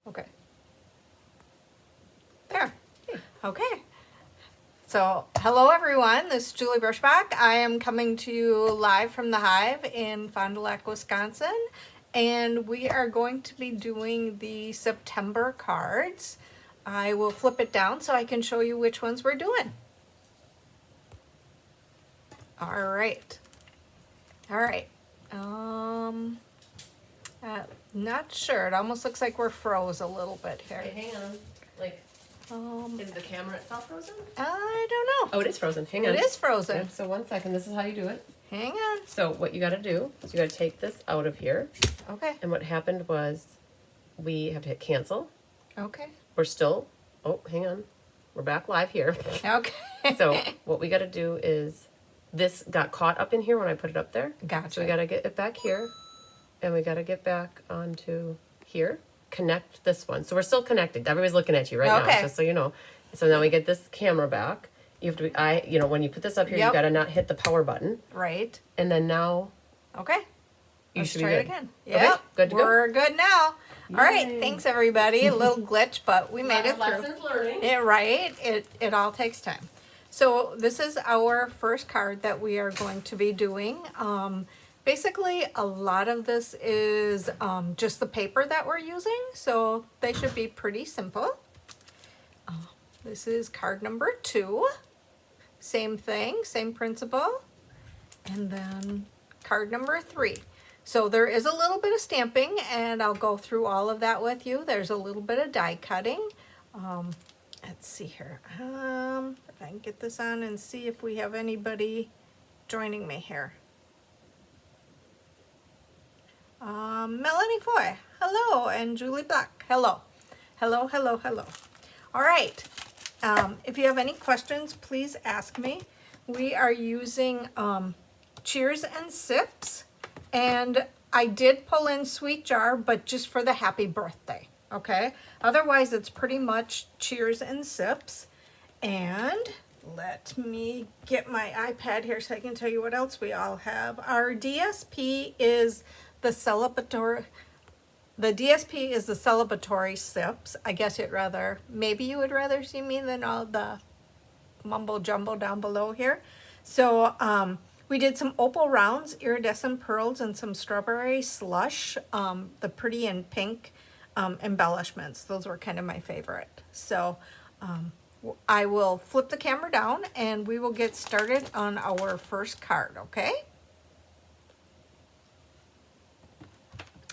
Okay. There. Okay. So, hello everyone. This is Julie Birschbach. I am coming to you live from the Hive in Fond du Lac, Wisconsin. And we are going to be doing the September cards. I will flip it down so I can show you which ones we're doing. All right. All right. Not sure. It almost looks like we're froze a little bit here. Hey, hang on. Like, is the camera itself frozen? I don't know. Oh, it is frozen. Hang on. It is frozen. Yeah, so 1 second. This is how you do it. Hang on. So what you got to do is you got to take this out of here. Okay. And what happened was we have to hit cancel. Okay. We're still, oh, hang on. We're back live here. Okay. So what we got to do is this got caught up in here when I put it up there. Gotcha. So we got to get it back here. And we got to get back onto here. Connect this one. So we're still connected. Everybody's looking at you right now, just so you know. So now we get this camera back. You have to, when you put this up here, you got to not hit the power button. Right. And then now. Okay. You should try be it good. again. Okay, Yep. good to go. We're good now. Yay. All right. Thanks everybody. A little glitch, but we made it through. Lessons learning. Yeah, right. It all takes time. So this is our first card that we are going to be doing. Basically, a lot of this is just the paper that we're using, so they should be pretty simple. This is card number 2. Same thing, same principle. And then card number 3. So there is a little bit of stamping, and I'll go through all of that with you. There's a little bit of die cutting. Let's see here. If I can get this on and see if we have anybody joining me here. Melanie Foy, hello, and Julie Black, hello. Hello, hello, hello. All right, if you have any questions, please ask me. We are using Cheers and Sips, and I did pull in Sweet Jar, but just for the happy birthday, okay? Otherwise, it's pretty much Cheers and Sips. And let me get my iPad here so I can tell you what else we all have. Our DSP is the celebratory sips. I guess maybe you would rather see me than all the mumbo jumbo down below here. So we did some opal rounds, iridescent pearls, and some strawberry slush, the pretty and pink embellishments. Those were kind of my favorite. So I will flip the camera down and we will get started on our first card, okay?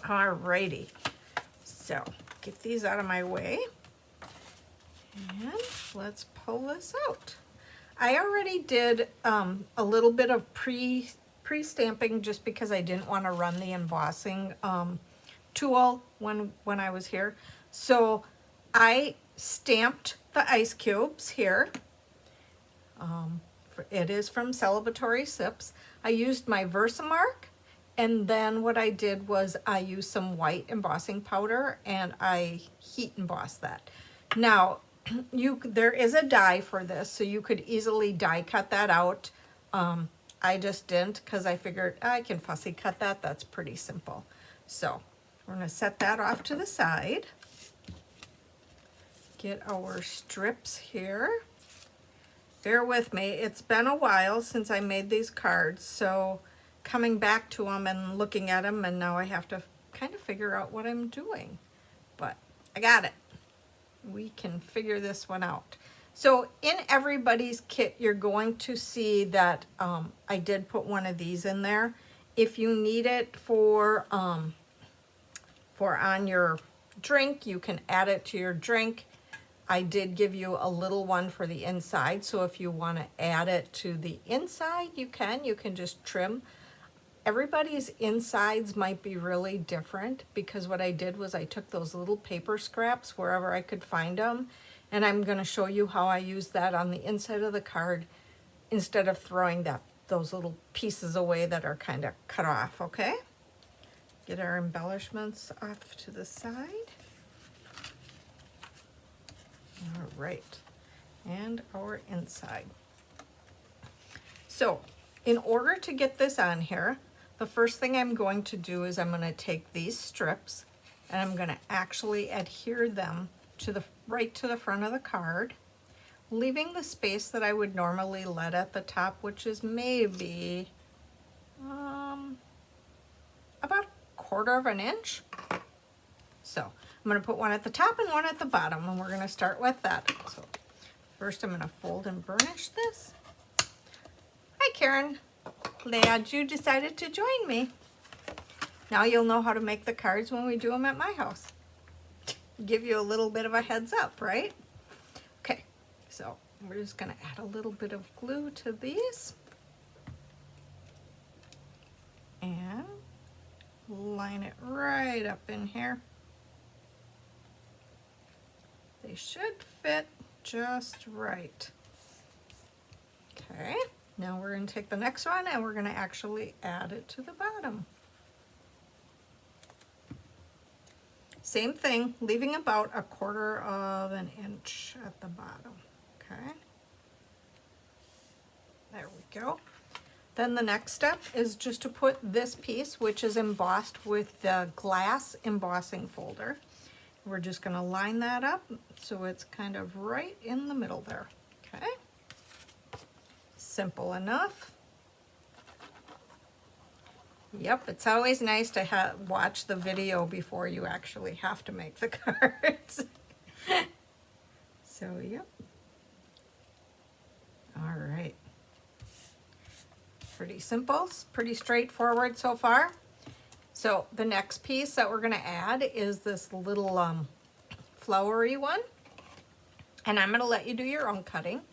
Alrighty, so get these out of my way and let's pull this out. I already did a little bit of pre-stamping just because I didn't want to run the embossing tool when I was here. So I stamped the ice cubes here. It is from Celebratory Sips. I used my Versamark. And then what I did was I used some white embossing powder and I heat embossed that. Now, there is a die for this, so you could easily die cut that out. I just didn't because I figured I can fussy cut that. That's pretty simple. So we're going to set that off to the side. Get our strips here. Bear with me. It's been a while since I made these cards, so coming back to them and looking at them, and now I have to kind of figure out what I'm doing. But I got it. We can figure this one out. So in everybody's kit, you're going to see that I did put one of these in there. If you need it for on your drink, you can add it to your drink. I did give you a little one for the inside, so if you want to add it to the inside, you can just trim. Everybody's insides might be really different because what I did was I took those little paper scraps wherever I could find them, and I'm going to show you how I use that on the inside of the card instead of throwing those little pieces away that are kind of cut off, okay? Get our embellishments off to the side. All right, and our inside. So in order to get this on here, the first thing I'm going to do is I'm going to take these strips and I'm going to actually adhere them to the right to the front of the card, leaving the space that I would normally let at the top, which is maybe about 1/4 of an inch. So I'm going to put one at the top and one at the bottom, and we're going to start with that. So first I'm going to fold and burnish this. Hi Karen, glad you decided to join me. Now you'll know how to make the cards when we do them at my house. Give you a little bit of a heads up, right? Okay, so we're just going to add a little bit of glue to these. And line it right up in here. They should fit just right. Okay, now we're going to take the next one and we're going to actually add it to the bottom. Same thing, leaving about 1/4 of an inch at the bottom. Okay, there we go. Then the next step is just to put this piece, which is embossed with the glass embossing folder. We're just going to line that up so it's kind of right in the middle there. Okay, simple enough. Yep, it's always nice to watch the video before you actually have to make the cards. So, yep. All right. Pretty simple, pretty straightforward so far. So the next piece that we're going to add is this little flowery one. And I'm going to let you do your own cutting.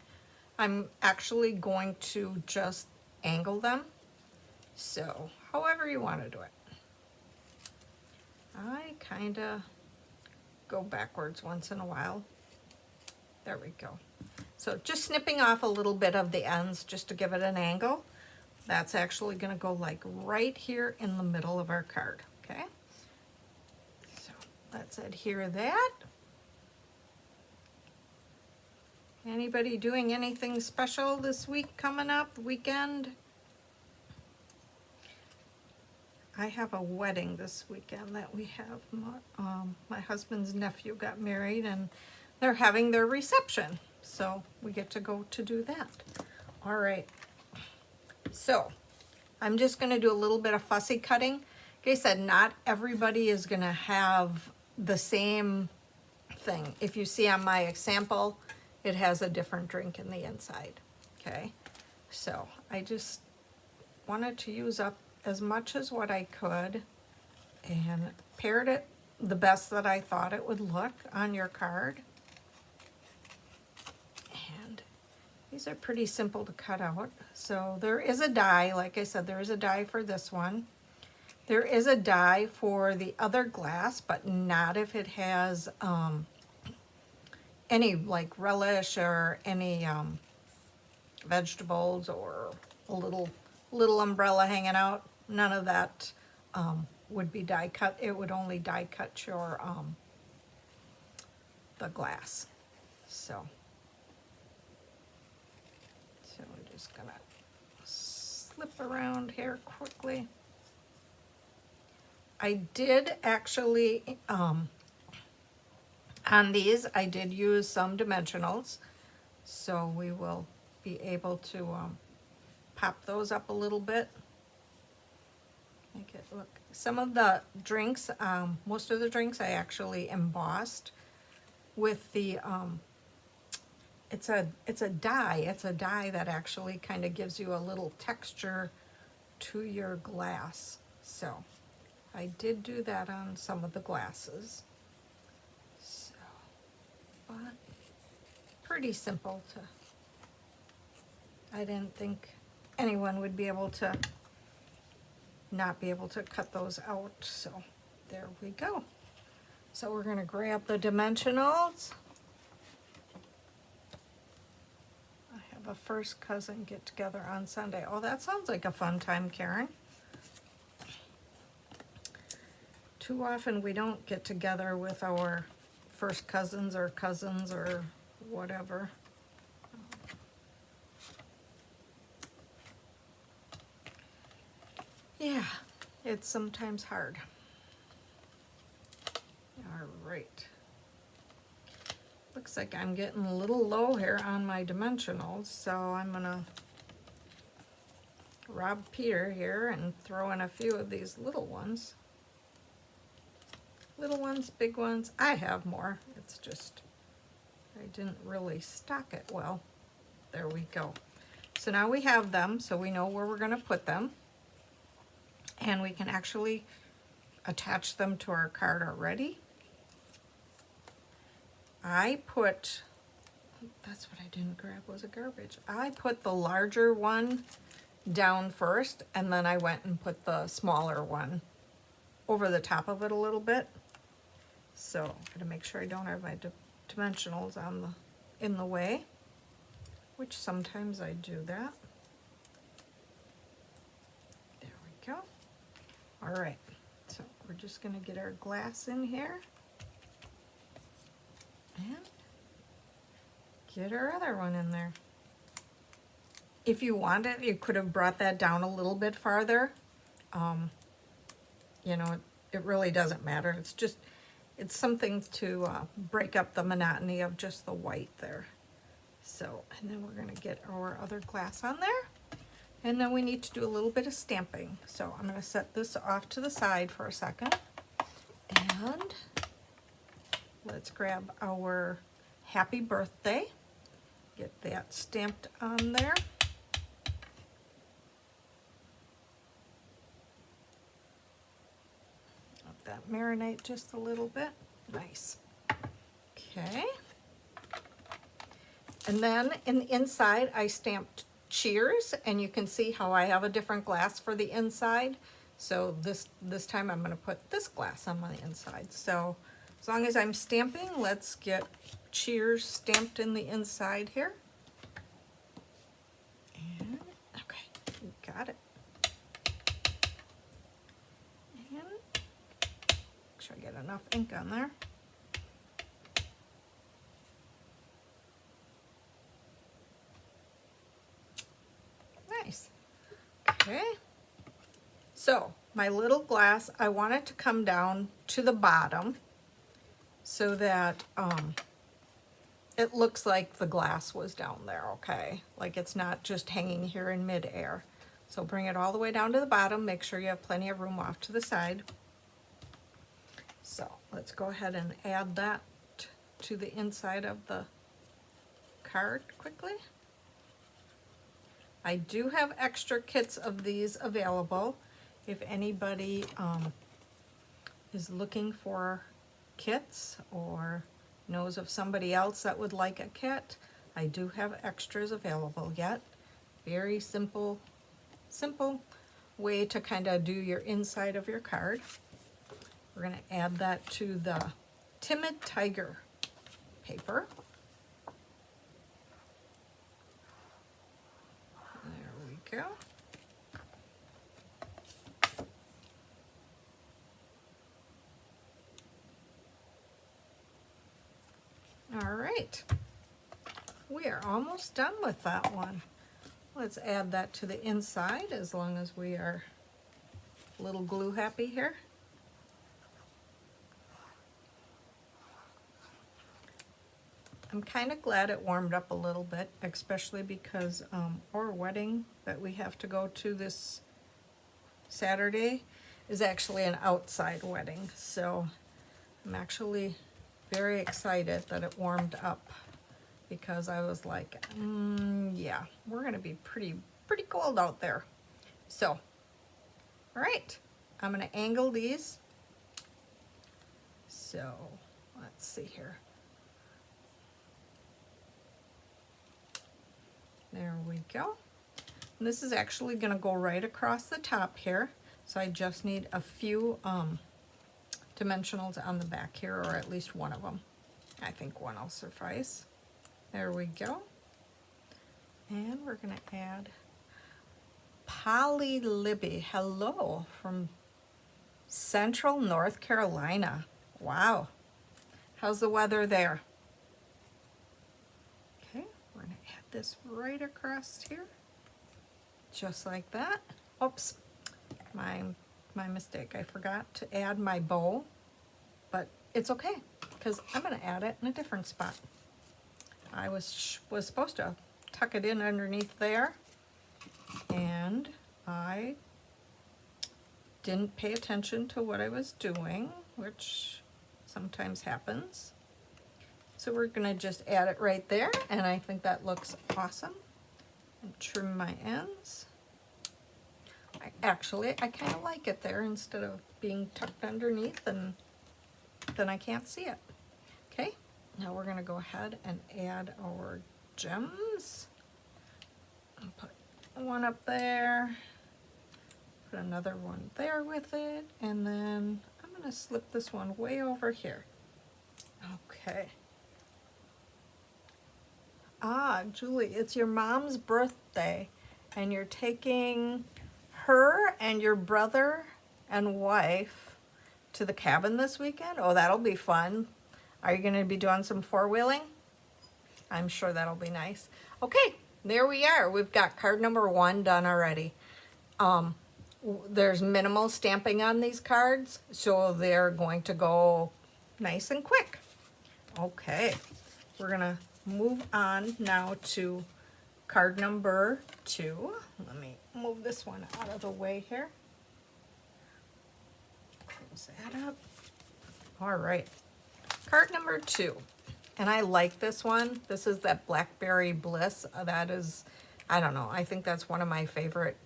I'm actually going to just angle them. So however you want to do it. I kind of go backwards once in a while. There we go. So just snipping off a little bit of the ends just to give it an angle. That's actually going to go like right here in the middle of our card. Okay. So let's adhere that. Anybody doing anything special this week coming up, weekend? I have a wedding this weekend that we have. My husband's nephew got married and they're having their reception. So we get to go to do that. All right. So I'm just going to do a little bit of fussy cutting. Like I said, not everybody is going to have the same thing. If you see on my example, it has a different drink in the inside. Okay. So I just wanted to use up as much as what I could and paired it the best that I thought it would look on your card. And these are pretty simple to cut out. So there is a die, like I said, there is a die for this one. There is a die for the other glass, but not if it has any like relish or any vegetables or a little umbrella hanging out. None of that would be die cut. It would only die cut your the glass. So we're just gonna slip around here quickly. I did actually on these I did use some dimensionals, so we will be able to pop those up a little bit. Make it look. Some of the drinks, most of the drinks I actually embossed with the it's a dye. It's a dye that actually kind of gives you a little texture to your glass. So I did do that on some of the glasses. So, but pretty simple to. I didn't think anyone would be able to not be able to cut those out. So there we go. So we're going to grab the dimensionals. I have a first cousin get together on Sunday. Oh, that sounds like a fun time, Karen. Too often we don't get together with our first cousins or whatever. Yeah, it's sometimes hard. All right. Looks like I'm getting a little low here on my dimensionals, so I'm gonna rob Peter here and throw in a few of these little ones. Little ones, big ones. I have more. It's just I didn't really stock it well. There we go. So now we have them, so we know where we're going to put them. And we can actually attach them to our card already. I put, that's what I didn't grab, was a garbage. I put the larger one down first, and then I went and put the smaller one over the top of it a little bit. So I'm going to make sure I don't have my dimensionals on in the way, which sometimes I do that. There we go. All right, so we're just going to get our glass in here and get our other one in there. If you wanted, you could have brought that down a little bit farther. You know, it really doesn't matter. It's just, it's something to break up the monotony of just the white there. So, and then we're going to get our other glass on there. And then we need to do a little bit of stamping. So I'm going to set this off to the side for a second. And let's grab our happy birthday. Get that stamped on there. Let that marinate just a little bit. Nice. Okay. And then in the inside, I stamped cheers, and you can see how I have a different glass for the inside. So this time I'm going to put this glass on my inside. So as long as I'm stamping, let's get cheers stamped in the inside here. And okay, got it. And make sure I get enough ink on there. Nice. Okay. So my little glass, I want it to come down to the bottom so that it looks like the glass was down there, okay? Like it's not just hanging here in midair. So bring it all the way down to the bottom. Make sure you have plenty of room off to the side. So let's go ahead and add that to the inside of the card quickly. I do have extra kits of these available. If anybody is looking for kits or knows of somebody else that would like a kit, I do have extras available yet. Very simple way to kind of do your inside of your card. We're going to add that to the Timid Tiger paper. There we go. All right, we are almost done with that one. Let's add that to the inside as long as we are a little glue happy here. I'm kind of glad it warmed up a little bit, especially because our wedding that we have to go to this Saturday is actually an outside wedding. So I'm actually very excited that it warmed up, because I was like, yeah, we're gonna be pretty cold out there. So, all right, I'm gonna angle these. So let's see here. There we go. And this is actually gonna go right across the top here. So I just need a few dimensionals on the back here, or at least one of them. I think one will suffice. There we go. And we're going to add Polly Libby. Hello from Central North Carolina. Wow. How's the weather there? Okay, we're going to add this right across here. Just like that. Oops. My mistake. I forgot to add my bow, but it's okay, because I'm going to add it in a different spot. I was supposed to tuck it in underneath there, and I didn't pay attention to what I was doing, which sometimes happens. So we're going to just add it right there, and I think that looks awesome. And trim my ends. I kind of like it there instead of being tucked underneath, and then I can't see it. Okay, now we're going to go ahead and add our gems. I'll put one up there, put another one there with it, and then I'm going to slip this one way over here. Okay. Ah, Julie, it's your mom's birthday, and you're taking her and your brother and wife to the cabin this weekend? Oh, that'll be fun. Are you going to be doing some four-wheeling? I'm sure that'll be nice. Okay, there we are. We've got card number 1 done already. There's minimal stamping on these cards, so they're going to go nice and quick. Okay, we're going to move on now to card number 2. Let me move this one out of the way here. Close that up. All right, card number 2. And I like this one. This is that Blackberry Bliss. That is, I don't know, I think that's one of my favorite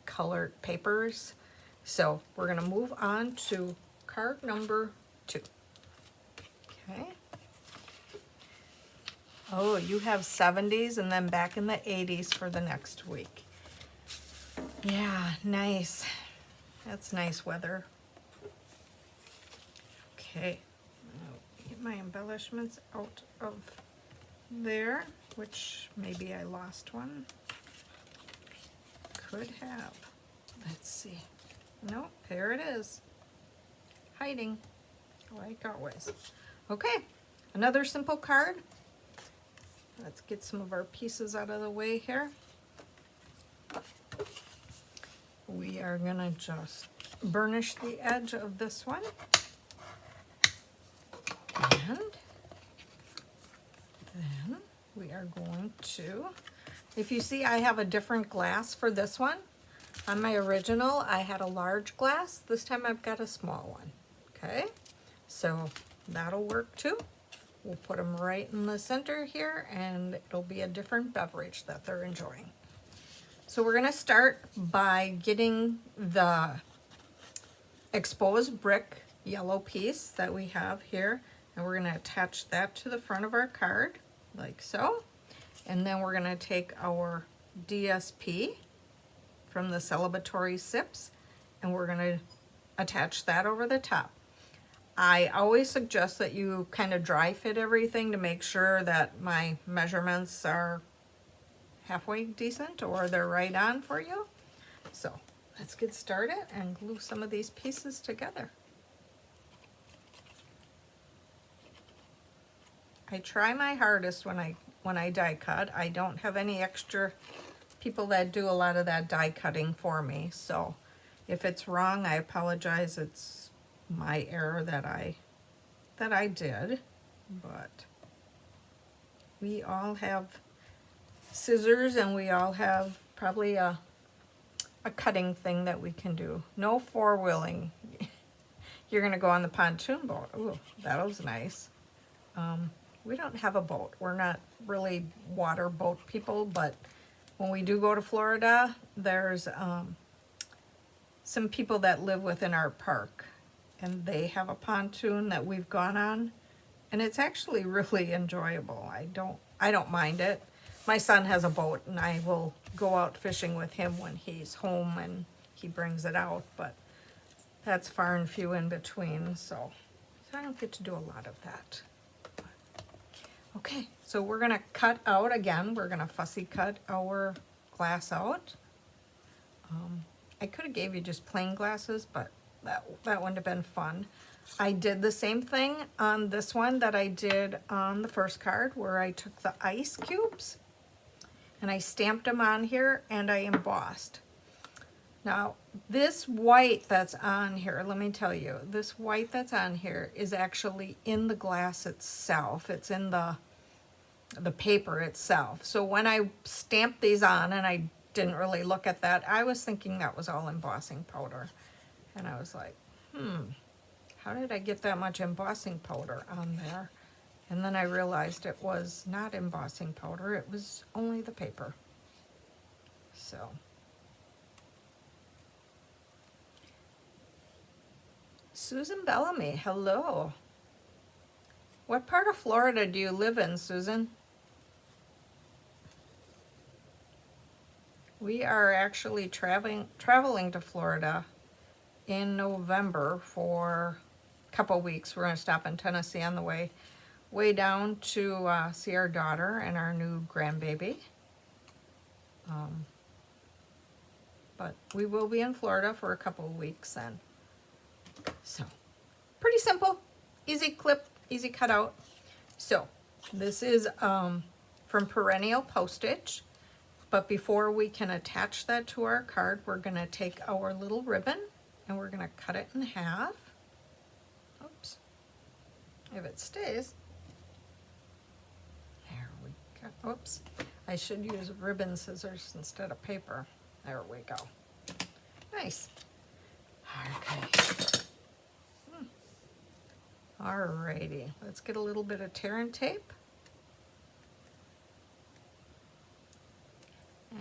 colored papers. So we're gonna move on to card number 2. Okay. Oh, you have 70s and then back in the 80s for the next week. Yeah, nice. That's nice weather. Okay, I'll get my embellishments out of there, which maybe I lost one. Could have. Let's see. Nope, there it is. Hiding, like always. Okay, another simple card. Let's get some of our pieces out of the way here. We are gonna just burnish the edge of this one. And then we are going to, if you see, I have a different glass for this one. On my original, I had a large glass. This time I've got a small one. Okay, so that'll work too. We'll put them right in the center here, and it'll be a different beverage that they're enjoying. So we're gonna start by getting the exposed brick yellow piece that we have here, and we're gonna attach that to the front of our card, like so. And then we're gonna take our DSP from the celebratory sips, and we're gonna attach that over the top. I always suggest that you kind of dry fit everything to make sure that my measurements are halfway decent or they're right on for you. So let's get started and glue some of these pieces together. I try my hardest when I die cut. I don't have any extra people that do a lot of that die cutting for me. So if it's wrong, I apologize. It's my error that I did, but we all have scissors and we all have probably a cutting thing that we can do. No four-wheeling. You're gonna go on the pontoon boat. Ooh, that was nice. We don't have a boat. We're not really water boat people, but when we do go to Florida, there's some people that live within our park, and they have a pontoon that we've gone on, and it's actually really enjoyable. I don't mind it. My son has a boat, and I will go out fishing with him when he's home and he brings it out, but that's far and few in between, so I don't get to do a lot of that. Okay, so we're gonna cut out again. We're gonna fussy cut our glass out. I could have gave you just plain glasses, but that wouldn't have been fun. I did the same thing on this one that I did on the first card, where I took the ice cubes and I stamped them on here and I embossed. Now, this white that's on here, let me tell you, this white that's on here is actually in the glass itself. It's in the paper itself. So when I stamped these on, and I didn't really look at that, I was thinking that was all embossing powder. And I was like, how did I get that much embossing powder on there? And then I realized it was not embossing powder, it was only the paper. So. Susan Bellamy, hello. What part of Florida do you live in, Susan? We are actually traveling to Florida in November for a couple weeks. We're going to stop in Tennessee on the way down to see our daughter and our new grandbaby. But we will be in Florida for a couple of weeks then. So, pretty simple, easy clip, easy cutout. So, this is from Perennial Postage. But before we can attach that to our card, we're going to take our little ribbon and we're going to cut it in half. Oops. If it stays. There we go. Oops. I should use ribbon scissors instead of paper. There we go. Nice. Okay. Alrighty. Let's get a little bit of tear and tape.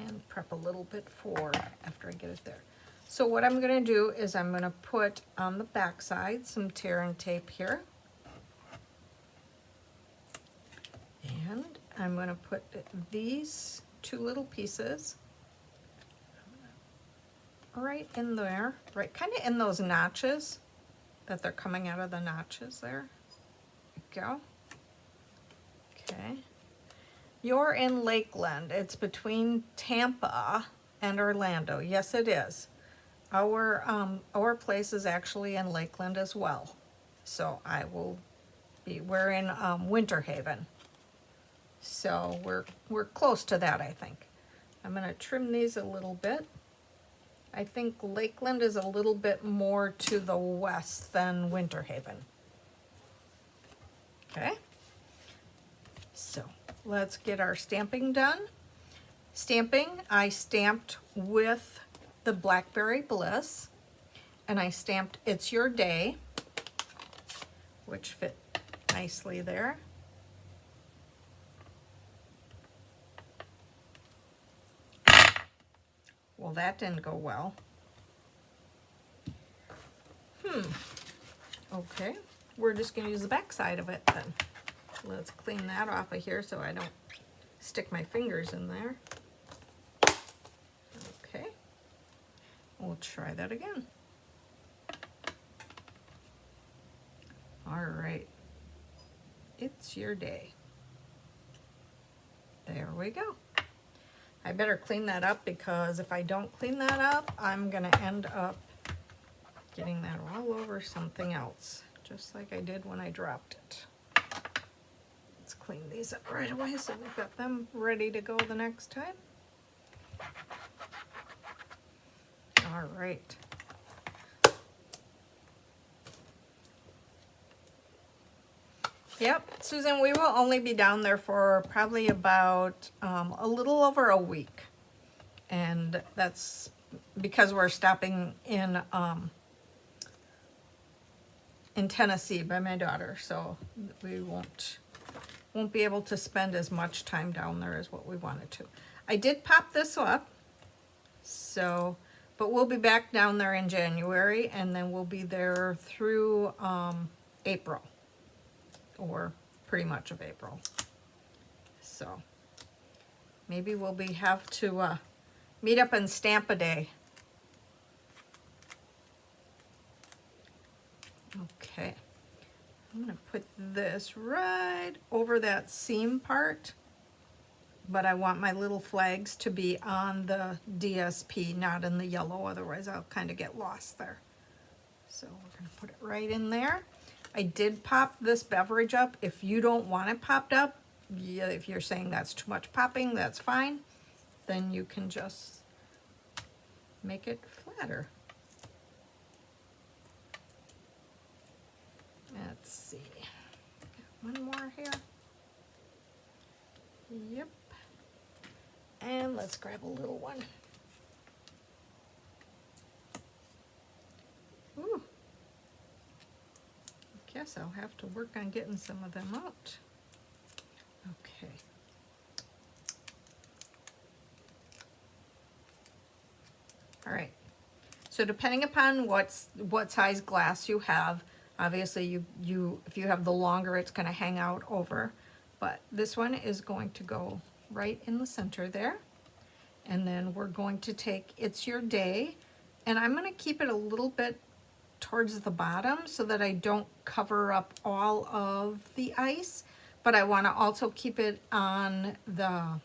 And prep a little bit for after I get it there. So what I'm going to do is I'm going to put on the back side some tear and tape here. And I'm going to put these two little pieces right in there, right kind of in those notches that they're coming out of the notches there. There we go. Okay. You're in Lakeland. It's between Tampa and Orlando. Yes, it is. Our place is actually in Lakeland as well. So we're in Winter Haven. So we're close to that, I think. I'm going to trim these a little bit. I think Lakeland is a little bit more to the west than Winter Haven. Okay. So let's get our stamping done. Stamping, I stamped with the Blackberry Bliss, and I stamped It's Your Day, which fit nicely there. Well, that didn't go well. Okay, we're just going to use the back side of it then. Let's clean that off of here so I don't stick my fingers in there. Okay, we'll try that again. All right, It's Your Day. There we go. I better clean that up because if I don't clean that up, I'm gonna end up getting that all over something else, just like I did when I dropped it. Let's clean these up right away so we've got them ready to go the next time. All right. Yep, Susan, we will only be down there for probably about a little over a week. And that's because we're stopping in Tennessee by my daughter. So we won't be able to spend as much time down there as what we wanted to. I did pop this up, so, but we'll be back down there in January, and then we'll be there through April. Or pretty much of April. So maybe we'll have to meet up and stamp a day. Okay, I'm gonna put this right over that seam part, but I want my little flags to be on the DSP, not in the yellow, otherwise I'll kind of get lost there. So we're gonna put it right in there. I did pop this beverage up. If you don't want it popped up, yeah, if you're saying that's too much popping, that's fine. Then you can just make it flat. matter? Let's see. Got one more here. Yep. And let's grab a little one. Ooh. Guess I'll have to work on getting some of them out. Okay. All right. So depending upon what size glass you have, obviously if you have the longer, it's going to hang out over. But this one is going to go right in the center there. And then we're going to take It's Your Day, and I'm going to keep it a little bit towards the bottom so that I don't cover up all of the ice, but I want to also keep it on the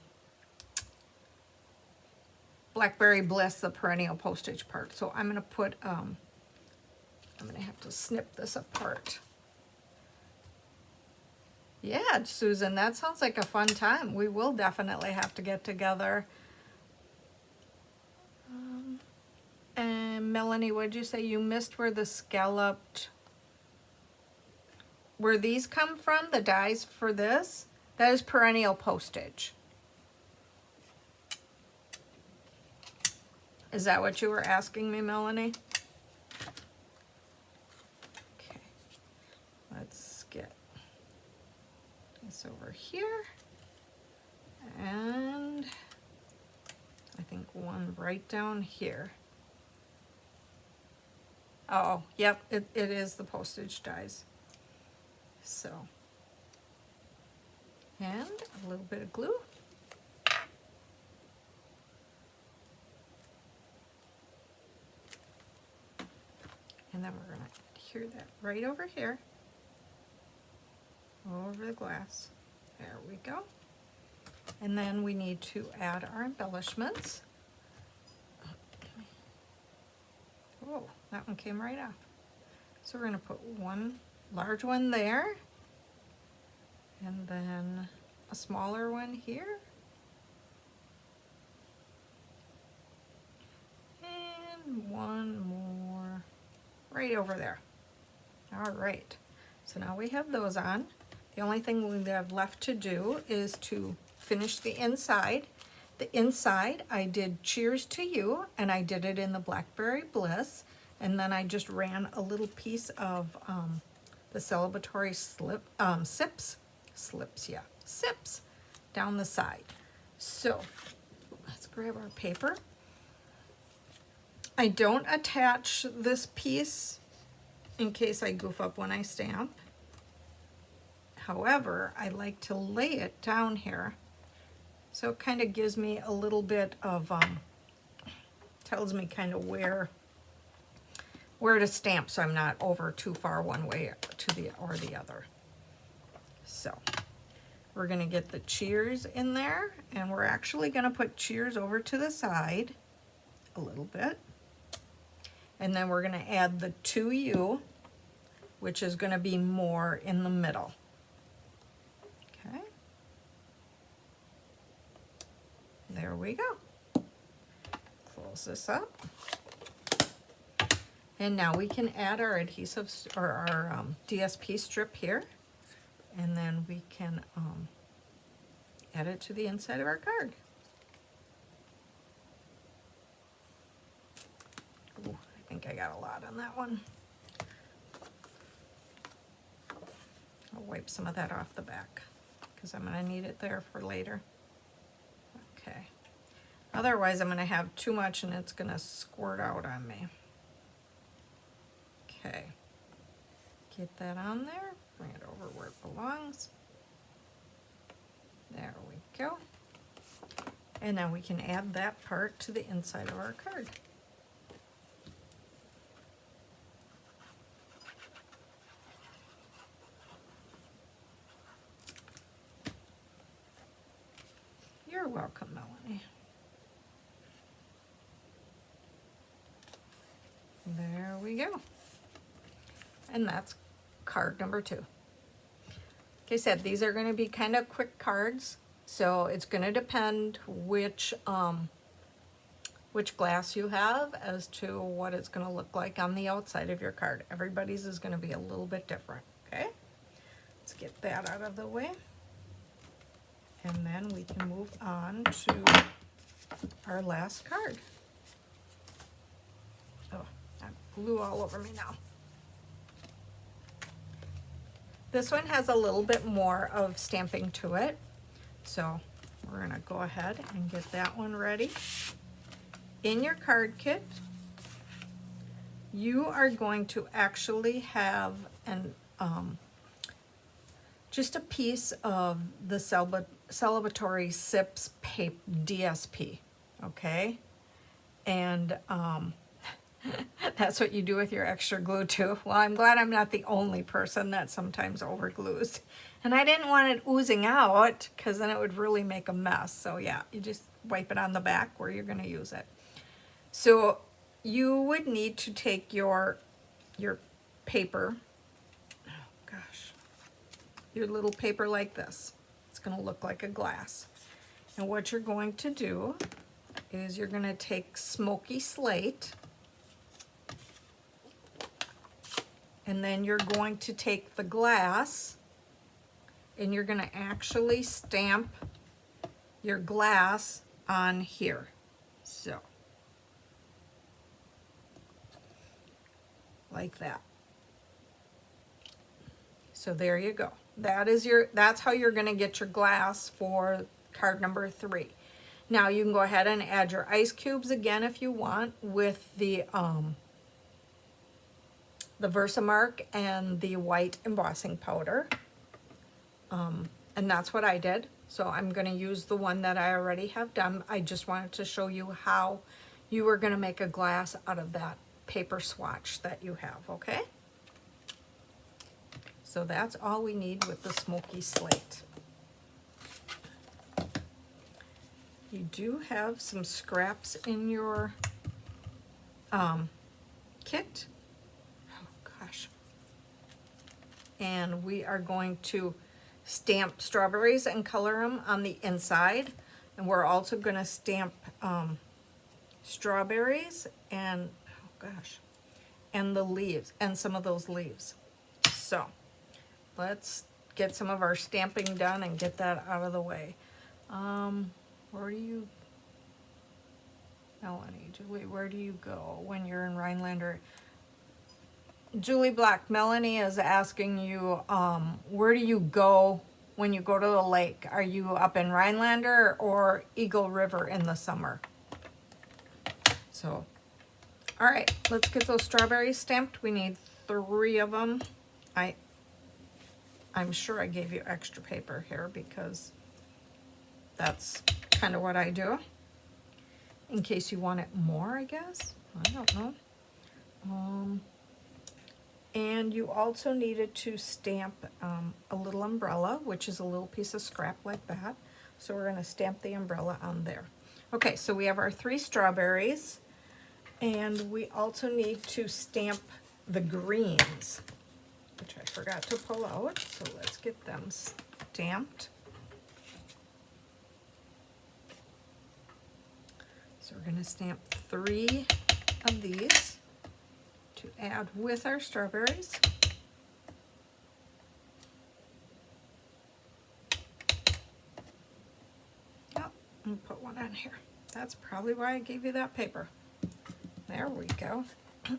Blackberry Bliss, the perennial postage part. So I'm going to put, I'm going to have to snip this apart. Yeah, Susan, that sounds like a fun time. We will definitely have to get together. And Melanie, what did you say? You missed where the scalloped, where these come from, the dies for this? That is perennial postage. Is that what you were asking me, Melanie? Okay, let's get this over here. And I think one right down here. Oh, yep, it is the postage dies. So, and a little bit of glue. And then we're gonna adhere that right over here, over the glass. There we go. And then we need to add our embellishments. Oh, that one came right off. So we're going to put one large one there, and then a smaller one here, and one more right over there. All right, so now we have those on. The only thing we have left to do is to finish the inside. The inside, I did Cheers to You, and I did it in the Blackberry Bliss, and then I just ran a little piece of the celebratory sips down the side. So let's grab our paper. I don't attach this piece in case I goof up when I stamp. However, I like to lay it down here. So it kind of gives me a little bit of, tells me kind of where to stamp so I'm not over too far one way or the other. So we're gonna get the Cheers in there, and we're actually gonna put Cheers over to the side a little bit. And then we're gonna add the To You, which is gonna be more in the middle. Okay. There we go. Close this up. And now we can add our adhesive or our DSP strip here. And then we can add it to the inside of our card. Ooh, I think I got a lot on that one. I'll wipe some of that off the back because I'm going to need it there for later. Okay. Otherwise, I'm going to have too much and it's going to squirt out on me. Okay. Get that on there. Bring it over where it belongs. There we go. And now we can add that part to the inside of our card. You're welcome, Melanie. There we go. And that's card number 2. Like I said, these are going to be kind of quick cards, so it's going to depend which which glass you have as to what it's going to look like on the outside of your card. Everybody's is going to be a little bit different, okay? Let's get that out of the way. And then we can move on to our last card. Oh, I have glue all over me now. This one has a little bit more of stamping to it. So we're gonna go ahead and get that one ready. In your card kit, you are going to actually have an just a piece of the celebratory SIPS paper DSP, okay? And that's what you do with your extra glue too. Well, I'm glad I'm not the only person that sometimes overglues. And I didn't want it oozing out because then it would really make a mess. So yeah, you just wipe it on the back where you're gonna use it. So you would need to take your paper, oh gosh, your little paper like this. It's gonna look like a glass. And what you're going to do is you're gonna take smoky slate, and then you're going to take the glass and you're gonna actually stamp your glass on here. So, like that. So there you go. That's how you're gonna get your glass for card number 3. Now you can go ahead and add your ice cubes again if you want with the Versamark and the white embossing powder. And that's what I did. So I'm going to use the one that I already have done. I just wanted to show you how you were going to make a glass out of that paper swatch that you have, okay? So that's all we need with the smoky slate. You do have some scraps in your kit. Oh gosh. And we are going to stamp strawberries and color them on the inside. And we're also going to stamp strawberries and, oh gosh, and the leaves, and some of those leaves. So let's get some of our stamping done and get that out of the way. Where do you, Melanie, Julie, where do you go when you're in Rhinelander? Julie Black, Melanie is asking you, where do you go when you go to the lake? Are you up in Rhinelander or Eagle River in the summer? So, all right, let's get those strawberries stamped. We need 3 of them. I'm sure I gave you extra paper here because that's kind of what I do. In case you want it more, I guess. I don't know. And you also needed to stamp a little umbrella, which is a little piece of scrap like that. So we're going to stamp the umbrella on there. Okay, so we have our 3 strawberries, and we also need to stamp the greens, which I forgot to pull out. So let's get them stamped. So we're going to stamp 3 of these to add with our strawberries. Oh, let me put one on here. That's probably why I gave you that paper. There we go.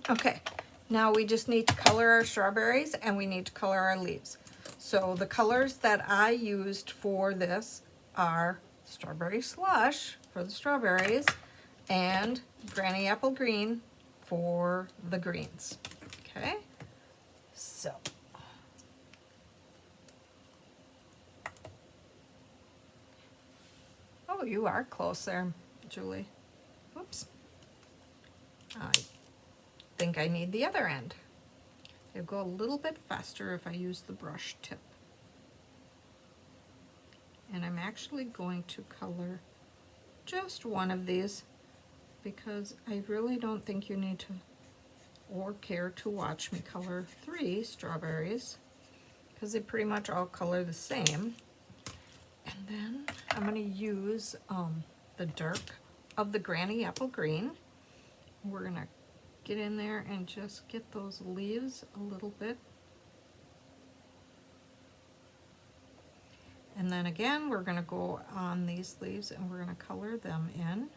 Okay, now we just need to color our strawberries and we need to color our leaves. So the colors that I used for this are strawberry slush for the strawberries and granny apple green for the greens. Okay, so oh, you are close there, Julie. Oops. I think I need the other end. It'll go a little bit faster if I use the brush tip. And I'm actually going to color just one of these because I really don't think you need to or care to watch me color 3 strawberries because they pretty much all color the same. And then I'm going to use the dark of the Granny Apple Green. We're gonna get in there and just get those leaves a little bit. And then again, we're gonna go on these leaves and we're gonna color them in.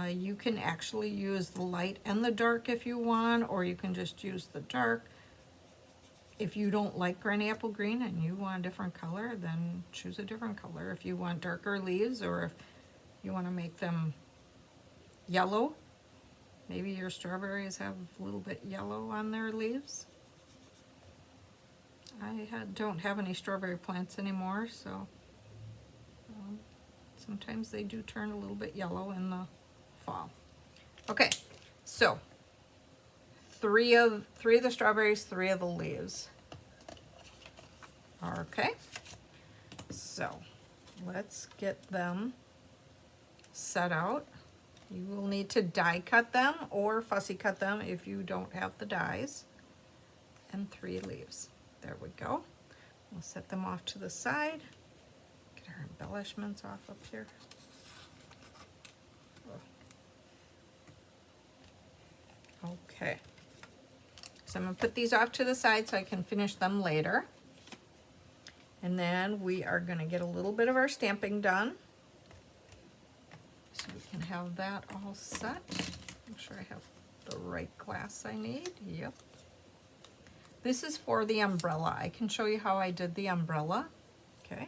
You can actually use the light and the dark if you want, or you can just use the dark. If you don't like Granny Apple Green and you want a different color, then choose a different color. If you want darker leaves, or if you want to make them yellow, maybe your strawberries have a little bit yellow on their leaves. I don't have any strawberry plants anymore, so sometimes they do turn a little bit yellow in the fall. Okay, so three of the strawberries, 3 of the leaves. Okay, so let's get them set out. You will need to die cut them or fussy cut them if you don't have the dies. And 3 leaves. There we go. We'll set them off to the side. Get our embellishments off up here. Okay. So I'm going to put these off to the side so I can finish them later. And then we are going to get a little bit of our stamping done. So we can have that all set. Make sure I have the right glass I need. Yep. This is for the umbrella. I can show you how I did the umbrella. Okay.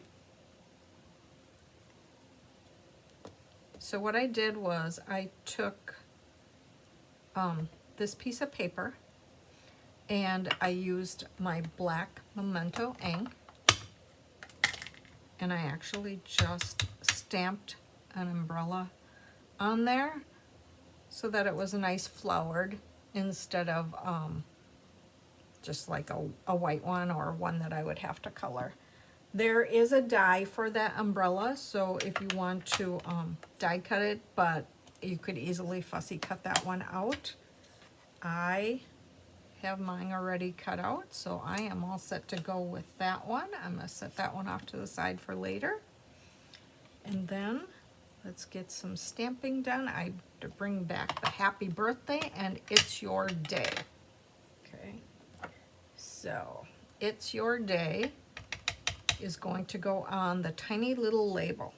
So what I did was I took this piece of paper and I used my black Memento ink, and I actually just stamped an umbrella on there so that it was a nice flowered instead of just like a white one or one that I would have to color. There is a die for that umbrella, so if you want to die cut it, but you could easily fussy cut that one out. I have mine already cut out, so I am all set to go with that one. I'm going to set that one off to the side for later. And then let's get some stamping done. I have to bring back the happy birthday and it's your day. Okay, so it's your day is going to go on the tiny little label.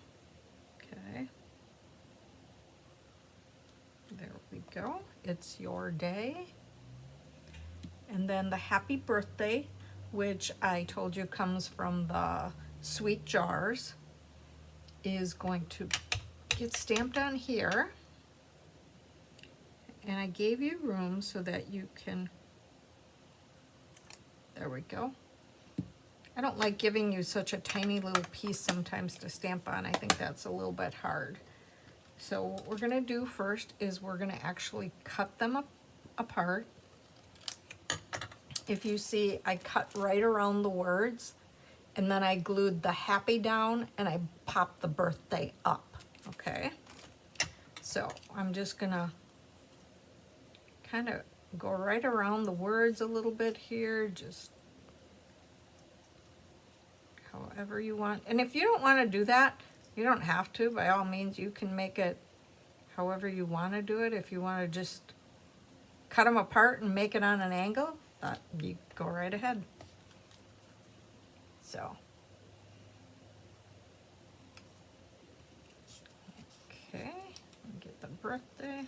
Okay, there we go. It's your day. And then the happy birthday, which I told you comes from the sweet jars, is going to get stamped on here. And I gave you room so that you can, there we go. I don't like giving you such a tiny little piece sometimes to stamp on. I think that's a little bit hard. So what we're gonna do first is we're gonna actually cut them apart. If you see, I cut right around the words, and then I glued the happy down and I popped the birthday up, okay? So I'm just gonna kind of go right around the words a little bit here, just however you want. And if you don't want to do that, you don't have to. By all means, you can make it however you want to do it. If you want to just cut them apart and make it on an angle, you go right ahead. So, okay, get the birthday.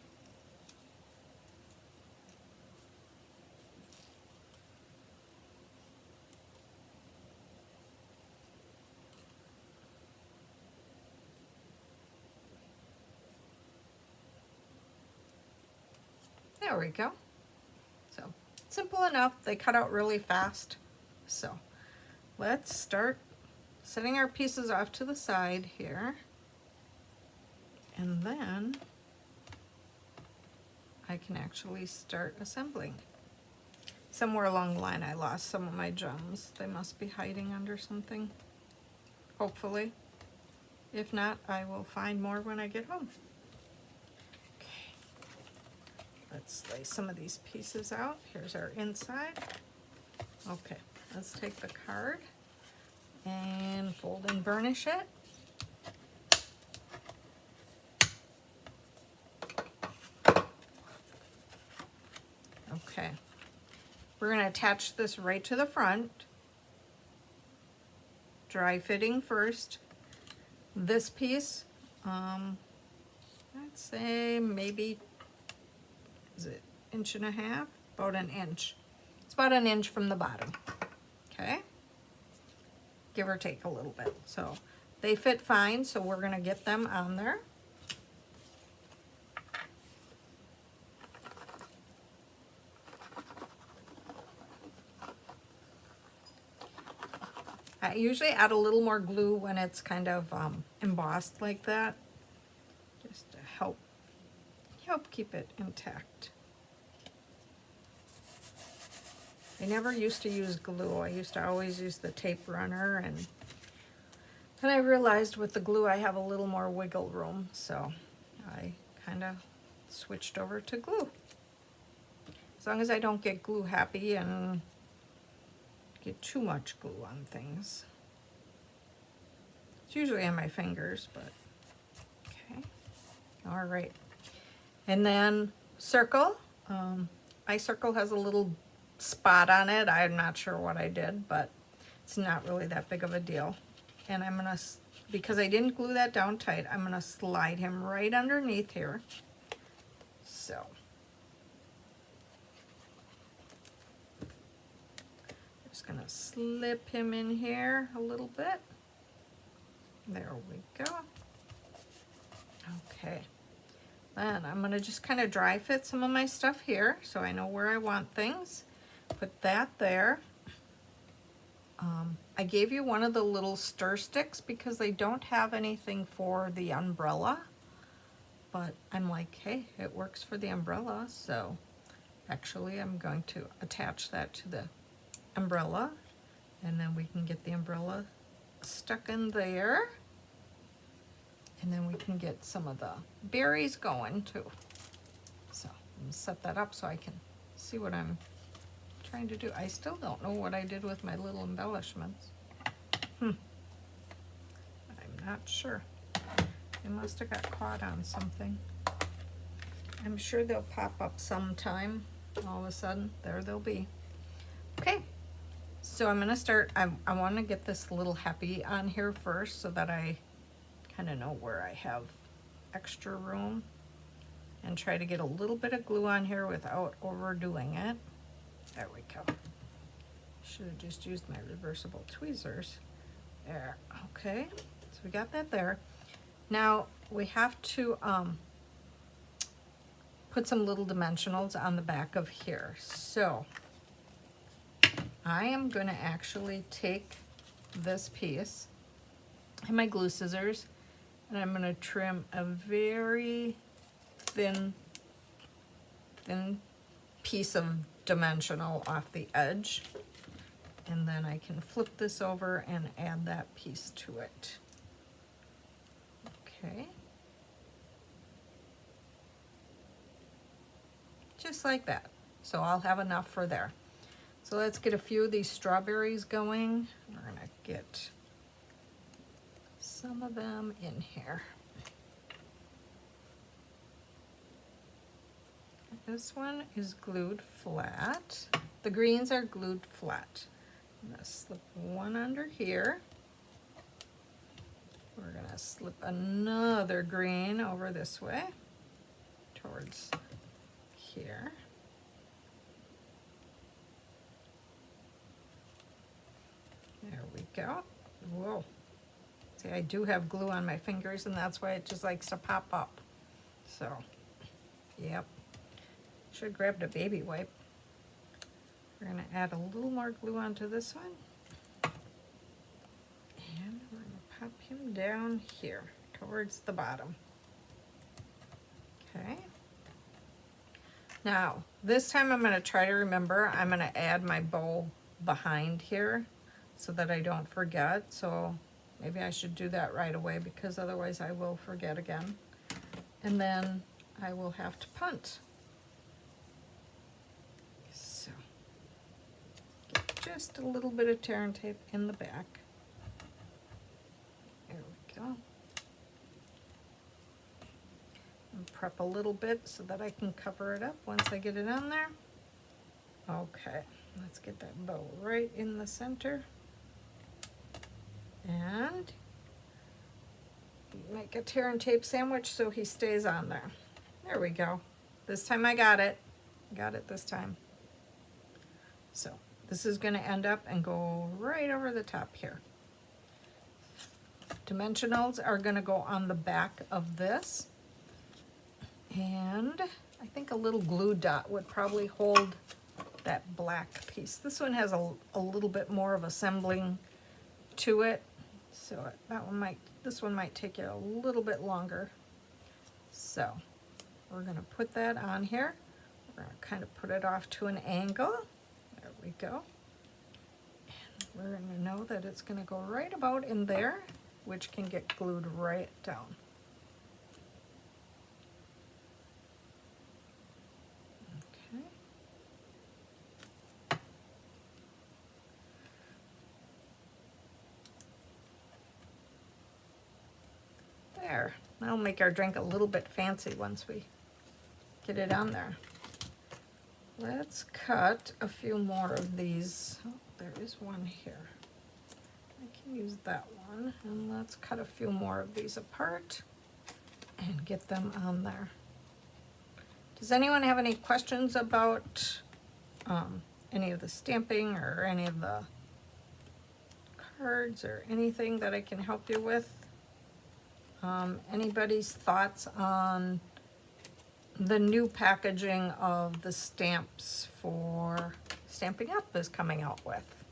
There we go. So simple enough. They cut out really fast. So let's start setting our pieces off to the side here. And then I can actually start assembling. Somewhere along the line I lost some of my gems. They must be hiding under something, hopefully. If not, I will find more when I get home. Let's lay some of these pieces out. Here's our inside. Okay, let's take the card and fold and burnish it. we're going to attach this right to the front. Dry fitting first. This piece, I'd say maybe, is it 1.5 inches? About an inch. It's about an inch from the bottom. Okay? Give or take a little bit. So they fit fine, so we're going to get them on there. I usually add a little more glue when it's kind of embossed like that, just to help keep it intact. I never used to use glue. I used to always use the tape runner, and then I realized with the glue I have a little more wiggle room, so I kind of switched over to glue. As long as I don't get glue happy and get too much glue on things. It's usually on my fingers, but okay. All right. And then circle. My circle has a little spot on it. I'm not sure what I did, but it's not really that big of a deal. And I'm gonna, because I didn't glue that down tight, I'm gonna slide him right underneath here. So. Just gonna slip him in here a little bit. There we go. Okay. Then I'm gonna just kind of dry fit some of my stuff here so I know where I want things. Put that there. I gave you one of the little stir sticks because they don't have anything for the umbrella. But I'm like, hey, it works for the umbrella. So actually I'm going to attach that to the umbrella, and then we can get the umbrella stuck in there, and then we can get some of the berries going too. So I'm gonna set that up so I can see what I'm trying to do. I still don't know what I did with my little embellishments. I'm not sure. They must have got caught on something. I'm sure they'll pop up sometime. All of a sudden, there they'll be. Okay. So I'm going to start, I want to get this little happy on here first so that I kind of know where I have extra room, and try to get a little bit of glue on here without overdoing it. There we go. Should have just used my reversible tweezers. There, okay. So we got that there. Now we have to put some little dimensionals on the back of here. So I am going to actually take this piece and my glue scissors, and I'm going to trim a very thin piece of dimensional off the edge, and then I can flip this over and add that piece to it. Okay. Just like that. So I'll have enough for there. So let's get a few of these strawberries going. We're gonna get some of them in here. This one is glued flat. The greens are glued flat. I'm gonna slip one under here. We're gonna slip another green over this way towards here. There we go. Whoa. See, I do have glue on my fingers, and that's why it just likes to pop up. So, yep. Should have grabbed a baby wipe. We're going to add a little more glue onto this one. And we're going to pop him down here towards the bottom. Okay. Now, this time I'm going to try to remember, I'm going to add my bow behind here so that I don't forget. So maybe I should do that right away, because otherwise I will forget again. And then I will have to punt. So, get just a little bit of tear and tape in the back. There we go. And prep a little bit so that I can cover it up once I get it on there. Okay, Let's get that bow right in the center. And make a tear and tape sandwich so he stays on there. There we go. This time I got it. Got it this time. So this is going to end up and go right over the top here. Dimensionals are going to go on the back of this. And I think a little glue dot would probably hold that black piece. This one has a little bit more of assembling to it. So this one might take you a little bit longer. So we're going to put that on here. We're going to kind of put it off to an angle. There we go. And we're going to know that it's going to go right about in there, which can get glued right down. Okay. There. That'll make our drink a little bit fancy once we get it on there. Let's cut a few more of these. Oh, there is one here. I can use that one. And let's cut a few more of these apart and get them on there. Does anyone have any questions about any of the stamping or any of the cards or anything that I can help you with? Anybody's thoughts on the new packaging of the stamps for Stampin' Up! Is coming out with,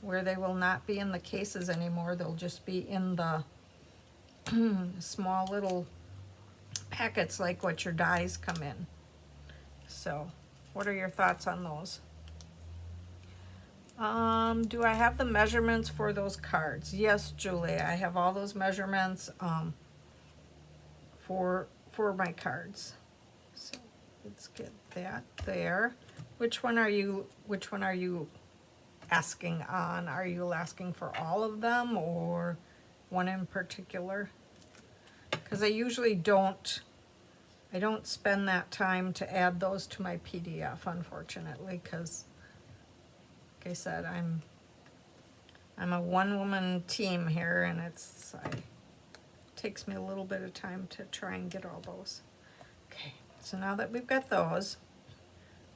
where they will not be in the cases anymore. They'll just be in the small little packets like what your dies come in. So what are your thoughts on those? Do I have the measurements for those cards? Yes, Julie, I have all those measurements for my cards. So let's get that there. Which one are you asking on? Are you asking for all of them or one in particular? Because I usually don't spend that time to add those to my PDF, unfortunately, because like I said, I'm a one-woman team here, and it takes me a little bit of time to try and get all those. Okay, so now that we've got those,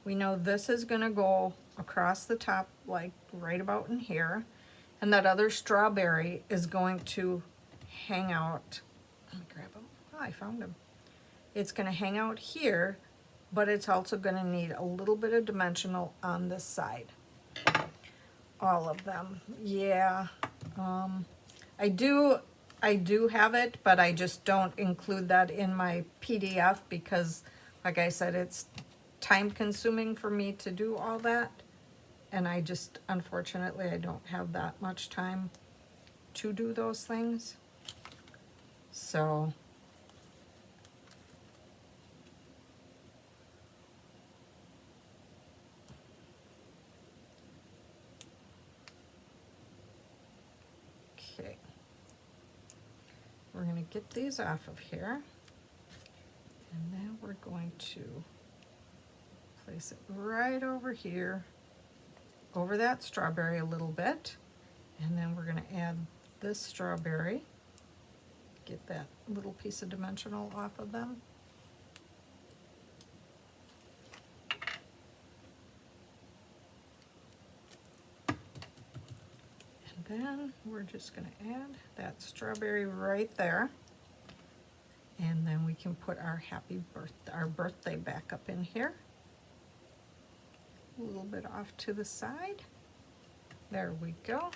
we know this is going to go across the top, like right about in here, and that other strawberry is going to hang out. Let me grab them. Oh, I found them. It's going to hang out here, but it's also going to need a little bit of dimensional on this side. All of them, yeah. I do have it, but I just don't include that in my PDF because, like I said, it's time consuming for me to do all that. And I just, unfortunately, I don't have that much time to do those things. So, okay. We're going to get these off of here. And then we're going to place it right over here, over that strawberry a little bit. And then we're going to add this strawberry. Get that little piece of dimensional off of them. And then we're just going to add that strawberry right there. And then we can put our our birthday back up in here. A little bit off to the side. There we go.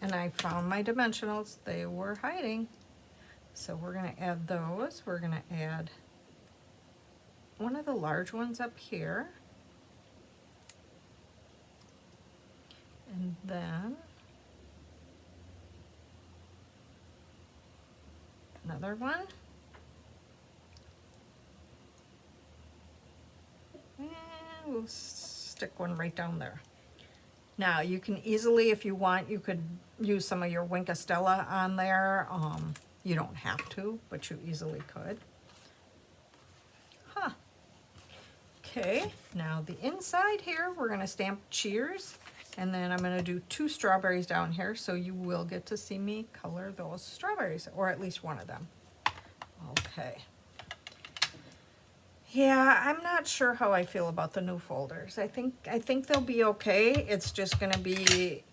And I found my dimensionals. They were hiding. So we're going to add those. We're going to add one of the large ones up here. And then another one. And we'll stick one right down there. Now you can easily, if you want, you could use some of your Wink of Stella on there. You don't have to, but you easily could. Huh. Okay, now the inside here, we're gonna stamp cheers, and then I'm gonna do 2 strawberries down here, so you will get to see me color those strawberries, or at least one of them. Okay. Yeah, I'm not sure how I feel about the new folders. I think they'll be okay. It's just gonna be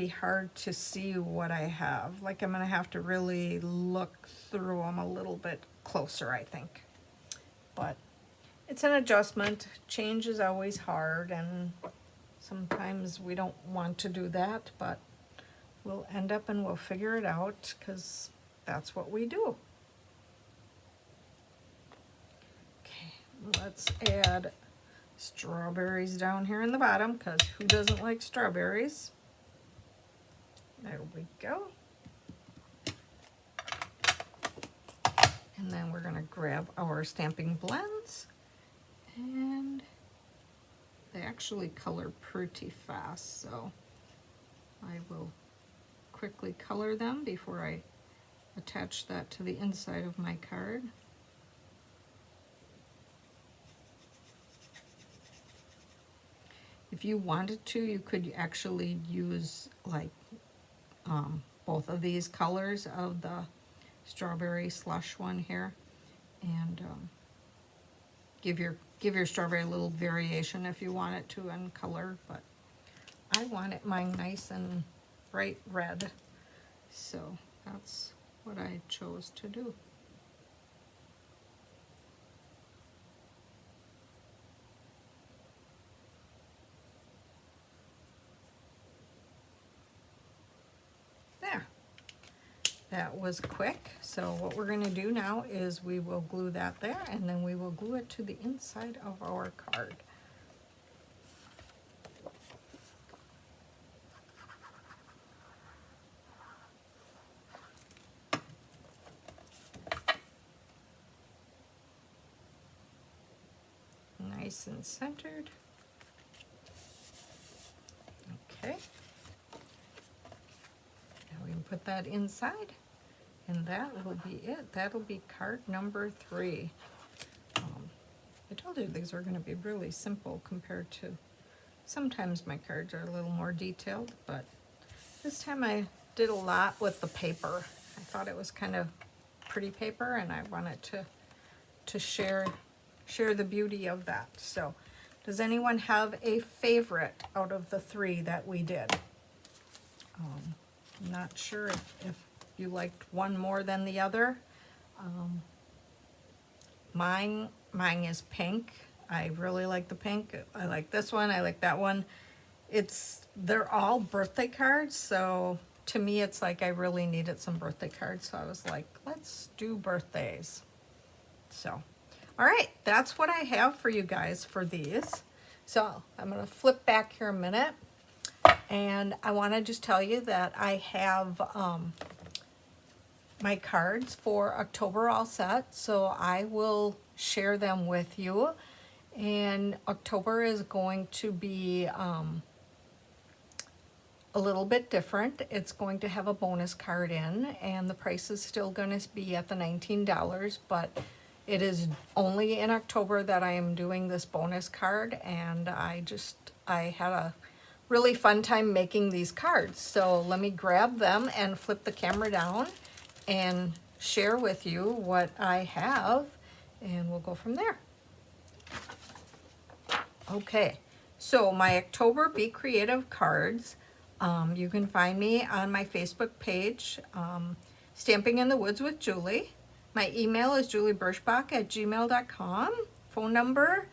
hard to see what I have. Like, I'm gonna have to really look through them a little bit closer, I think. But it's an adjustment. Change is always hard, and sometimes we don't want to do that, but we'll end up and we'll figure it out, because that's what we do. Let's add strawberries down here in the bottom, because who doesn't like strawberries? There we go. And then we're going to grab our stamping blends, and they actually color pretty fast, so I will quickly color them before I attach that to the inside of my card. If you wanted to, you could actually use like both of these colors of the strawberry slush one here, and give your strawberry a little variation if you want it to in color. But I want it mine nice and bright red, so that's what I chose to do. That was quick. So what we're going to do now is we will glue that there, and then we will glue it to the inside of our card. Nice and centered. Okay. We can put that inside, and that will be it. That'll be card number 3. I told you these are going to be really simple compared to, sometimes my cards are a little more detailed, but this time I did a lot with the paper. I thought it was kind of pretty paper, and I wanted to share the beauty of that. So does anyone have a favorite out of the 3 that we did? I'm not sure if you liked one more than the other. Mine is pink. I really like the pink. I like this one. I like that one. They're all birthday cards, so to me it's like I really needed some birthday cards, so I was like, let's do birthdays. So, all right, that's what I have for you guys for these. So I'm going to flip back here a minute. And I want to just tell you that I have my cards for October all set, so I will share them with you. And October is going to be a little bit different. It's going to have a bonus card in, and the price is still going to be at the $19, but it is only in October that I am doing this bonus card, and I had a really fun time making these cards. So let me grab them and flip the camera down and share with you what I have, and we'll go from there. Okay, so my October Be Creative cards, you can find me on my Facebook page, Stamping in the Woods with Julie. My email is juliebirschbach@gmail.com. Phone number,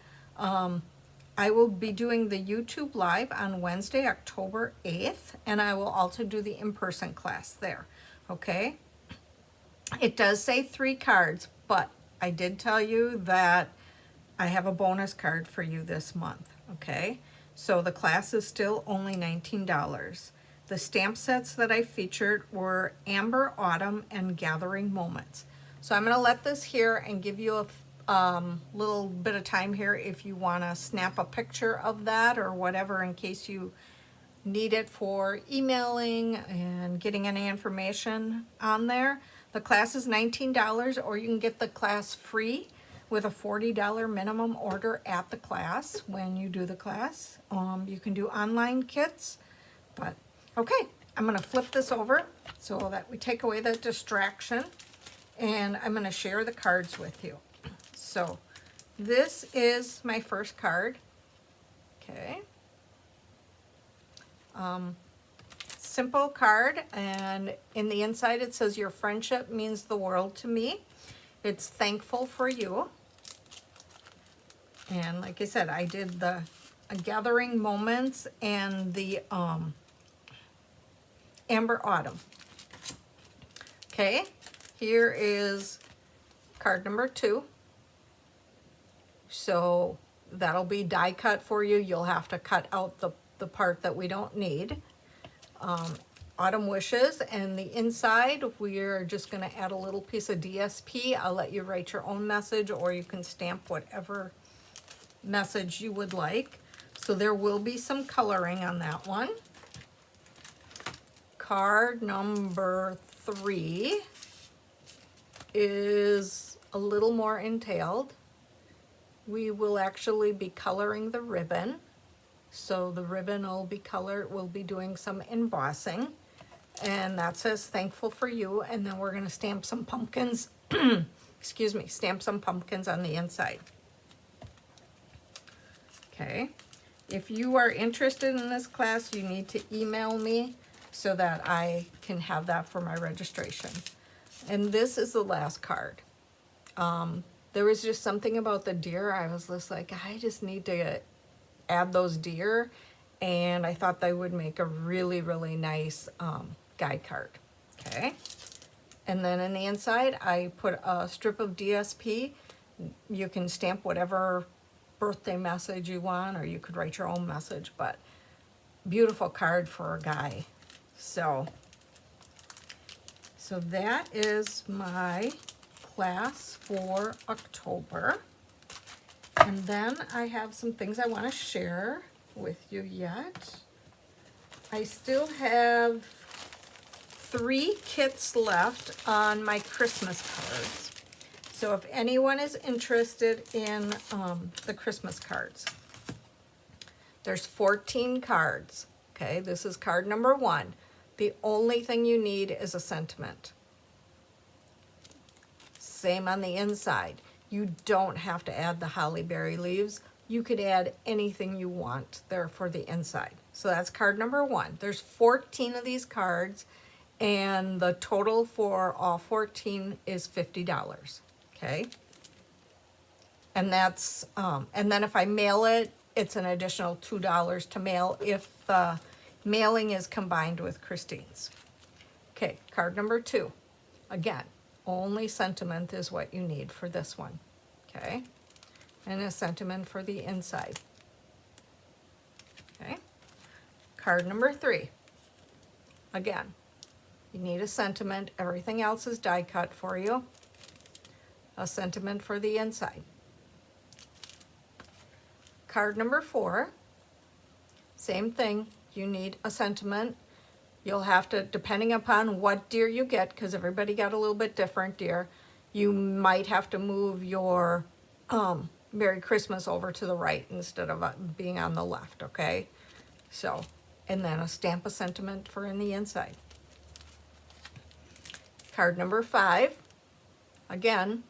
I will be doing the YouTube Live on Wednesday, October 8th, and I will also do the in-person class there, okay? It does say 3 cards, but I did tell you that I have a bonus card for you this month, okay? So the class is still only $19. The stamp sets that I featured were Amber, Autumn, and Gathering Moments. So I'm going to let this here and give you a little bit of time here if you want to snap a picture of that or whatever, in case you need it for emailing and getting any information on there. The class is $19, or you can get the class free with a $40 minimum order at the class when you do the class. You can do online kits, but okay, I'm gonna flip this over so that we take away the distraction, and I'm gonna share the cards with you. So this is my first card, okay. Simple card, and in the inside it says, your friendship means the world to me. It's thankful for you. And like I said, I did the gathering moments and the Amber Autumn. Okay, here is card number 2. So that'll be die cut for you. You'll have to cut out the part that we don't need. Autumn Wishes, and the inside we're just going to add a little piece of DSP. I'll let you write your own message, or you can stamp whatever message you would like. So there will be some coloring on that one. Card number 3 is a little more entailed. We will actually be coloring the ribbon. So the ribbon will be colored, we'll be doing some embossing. And that says thankful for you. And then we're gonna stamp some pumpkins, excuse me, stamp some pumpkins on the inside. Okay, if you are interested in this class, you need to email me so that I can have that for my registration. And this is the last card. There was just something about the deer. I was just like, I just need to add those deer, and I thought they would make a really, really nice guide card. Okay, and then in the inside I put a strip of DSP. You can stamp whatever birthday message you want, or you could write your own message, but beautiful card for a guy. So that is my class for October. And then I have some things I want to share with you yet. I still have 3 kits left on my Christmas cards. So if anyone is interested in the Christmas cards, there's 14 cards. Okay, this is card number 1. The only thing you need is a sentiment. Same on the inside. You don't have to add the holly berry leaves. You could add anything you want there for the inside. So that's card number 1. There's 14 of these cards, and the total for all 14 is $50. Okay. And that's, and then if I mail it, it's an additional $2 to mail if the mailing is combined with Christine's. Okay, card number 2. Again, only sentiment is what you need for this one. Okay, and a sentiment for the inside. Okay, card number 3. Again, you need a sentiment. Everything else is die cut for you. A sentiment for the inside. Card number 4, same thing. You need a sentiment. You'll have to, depending upon what deer you get, because everybody got a little bit different deer, you might have to move your Merry Christmas over to the right instead of being on the left, okay? So, and then a stamp a sentiment for in the inside. Card number 5, again,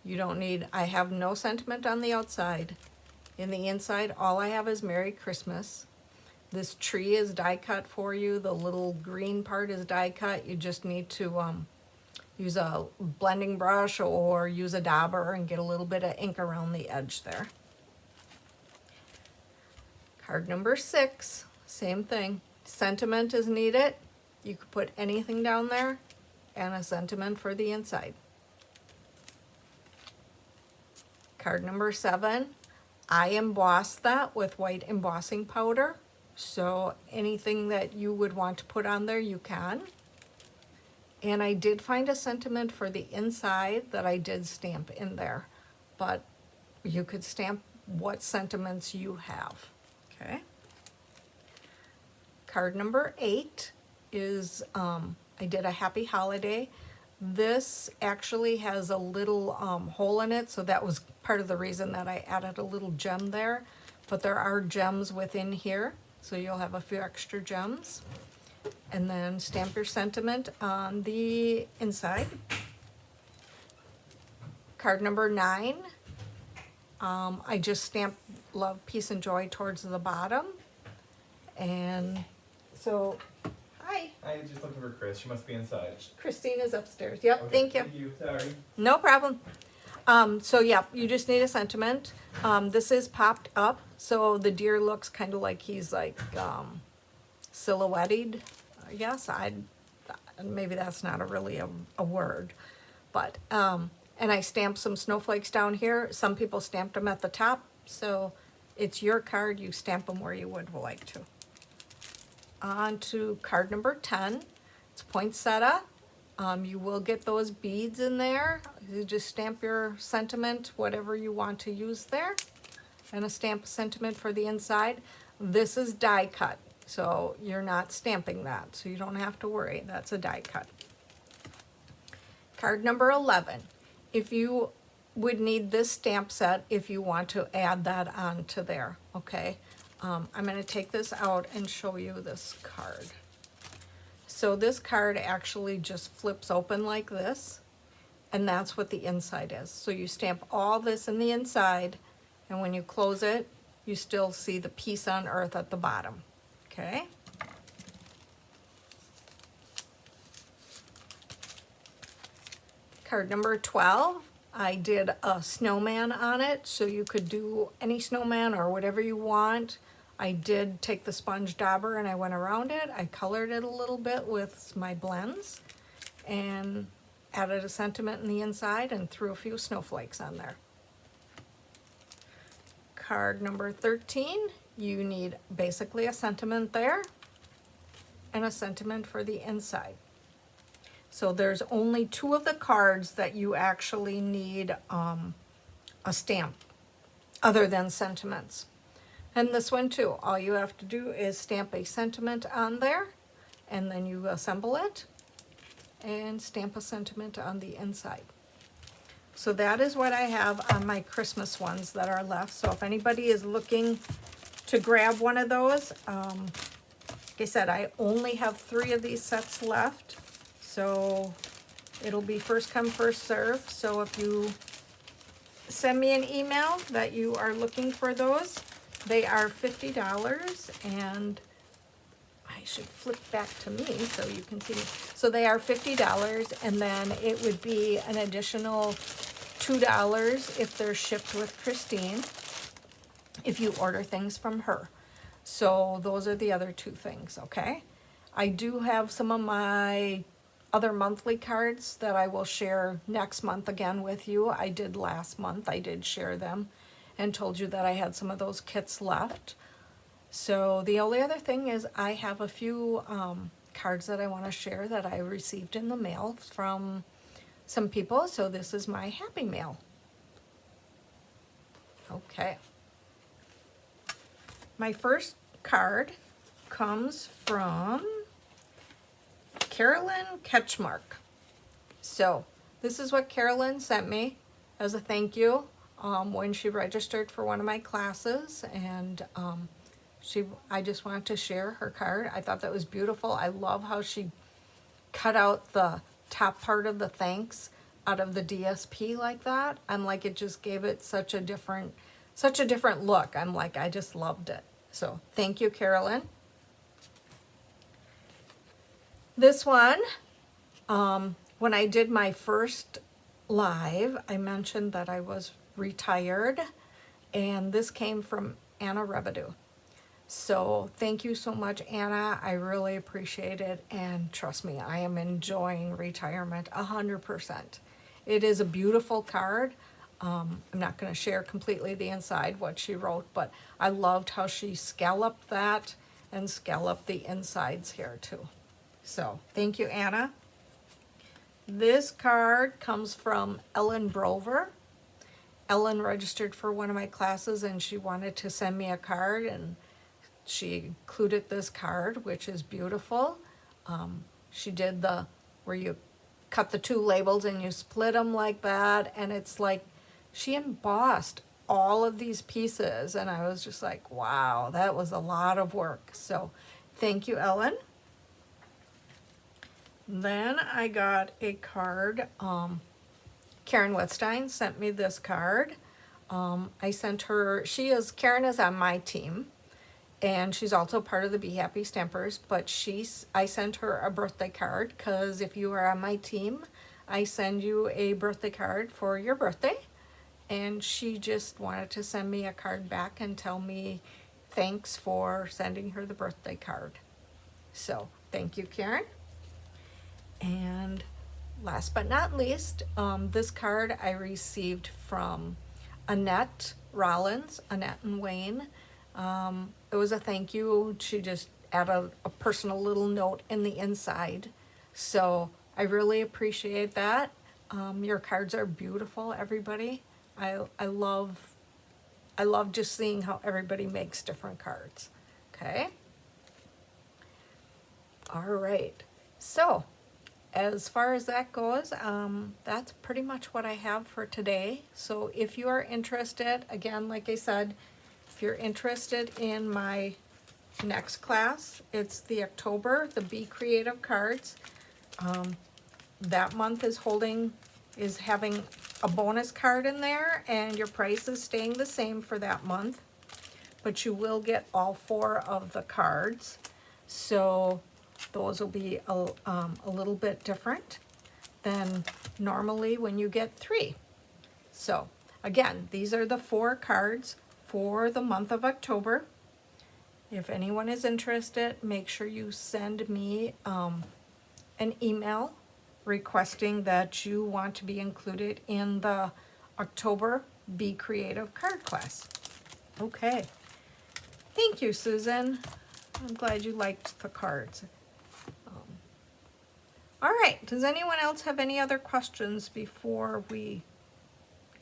you don't need, I have no sentiment on the outside. In the inside, all I have is Merry Christmas. This tree is die cut for you. The little green part is die cut. You just need to use a blending brush or use a dauber and get a little bit of ink around the edge there. Card number 6, same thing. Sentiment is needed. You could put anything down there, and a sentiment for the inside. Card number 7, I embossed that with white embossing powder. So anything that you would want to put on there, you can. And I did find a sentiment for the inside that I did stamp in there, but you could stamp what sentiments you have. Okay. Card number 8 is, I did a happy holiday. This actually has a little hole in it, so that was part of the reason that I added a little gem there. But there are gems within here, so you'll have a few extra gems. And then stamp your sentiment on the inside. Card number 9. I just stamped love, peace, and joy towards the bottom. And so, hi. I'm just looking for Chris. She must be inside. Christine is upstairs. Yep, Okay, thank you. Thank you. Sorry. No problem. So yeah, you just need a sentiment. This is popped up, so the deer looks kind of like he's like silhouetted. Yes, maybe that's not really a word, but and I stamped some snowflakes down here. Some people stamped them at the top, so it's your card. You stamp them where you would like to. On to card number 10. It's poinsettia. You will get those beads in there. You just stamp your sentiment, whatever you want to use there. And a stamp sentiment for the inside. This is die cut, so you're not stamping that, so you don't have to worry. That's a die cut. Card number 11. If you would need this stamp set if you want to add that on to there, okay? I'm going to take this out and show you this card. So this card actually just flips open like this, and that's what the inside is. So you stamp all this in the inside, and when you close it, you still see the peace on earth at the bottom, okay? Card number 12, I did a snowman on it, so you could do any snowman or whatever you want. I did take the sponge dauber and I went around it. I colored it a little bit with my blends and added a sentiment in the inside and threw a few snowflakes on there. Card number 13, you need basically a sentiment there and a sentiment for the inside. So there's only 2 of the cards that you actually need a stamp other than sentiments. And this one too, all you have to do is stamp a sentiment on there, and then you assemble it and stamp a sentiment on the inside. So that is what I have on my Christmas ones that are left. So if anybody is looking to grab one of those, like I said, I only have 3 of these sets left. So it'll be first come, first serve. So if you send me an email that you are looking for those, they are $50, and I should flip back to me so you can see. So they are $50, and then it would be an additional $2 if they're shipped with Christine, if you order things from her. So those are the other 2 things, okay? I do have some of my other monthly cards that I will share next month again with you. I did last month, I did share them and told you that I had some of those kits left. So the only other thing is I have a few cards that I want to share that I received in the mail from some people. So this is my happy mail. Okay. My first card comes from Carolyn Ketchmark. So this is what Carolyn sent me as a thank you when she registered for one of my classes, and I just wanted to share her card. I thought that was beautiful. I love how she cut out the top part of the thanks out of the DSP like that. I'm like, it just gave it such a different look. I'm like, I just loved it. So thank you, Carolyn. This one, when I did my first live, I mentioned that I was retired, and this came from Anna Rebedu. So thank you so much, Anna. I really appreciate it, and trust me, I am enjoying retirement 100%. It is a beautiful card. I'm not going to share completely the inside, what she wrote, but I loved how she scalloped that and scalloped the insides here too. So thank you, Anna. This card comes from Ellen Brover. Ellen registered for one of my classes, and she wanted to send me a card, and she included this card, which is beautiful. She did where you cut the two labels and you split them like that, and it's like she embossed all of these pieces, and I was just like, wow, that was a lot of work. So thank you, Ellen. Then I got a card. Karen Wetstein sent me this card. I sent her, Karen is on my team, and she's also part of the Be Happy Stampers, but I sent her a birthday card, because if you are on my team, I send you a birthday card for your birthday, and she just wanted to send me a card back and tell me thanks for sending her the birthday card. So thank you, Karen. And last but not least, this card I received from Annette Rollins, Annette and Wayne. It was a thank you. She just added a personal little note in the inside. So I really appreciate that. Your cards are beautiful, everybody. I love just seeing how everybody makes different cards. Okay. All right. So as far as that goes, that's pretty much what I have for today. So if you are interested, again, like I said, if you're interested in my next class, it's the October, the Be Creative cards. That month is having a bonus card in there, and your price is staying the same for that month, but you will get all 4 of the cards. So those will be a little bit different than normally when you get 3. So again, these are the 4 cards for the month of October. If anyone is interested, make sure you send me an email requesting that you want to be included in the October Be Creative card class. Okay. Thank you, Susan. I'm glad you liked the cards. All right, does anyone else have any other questions before we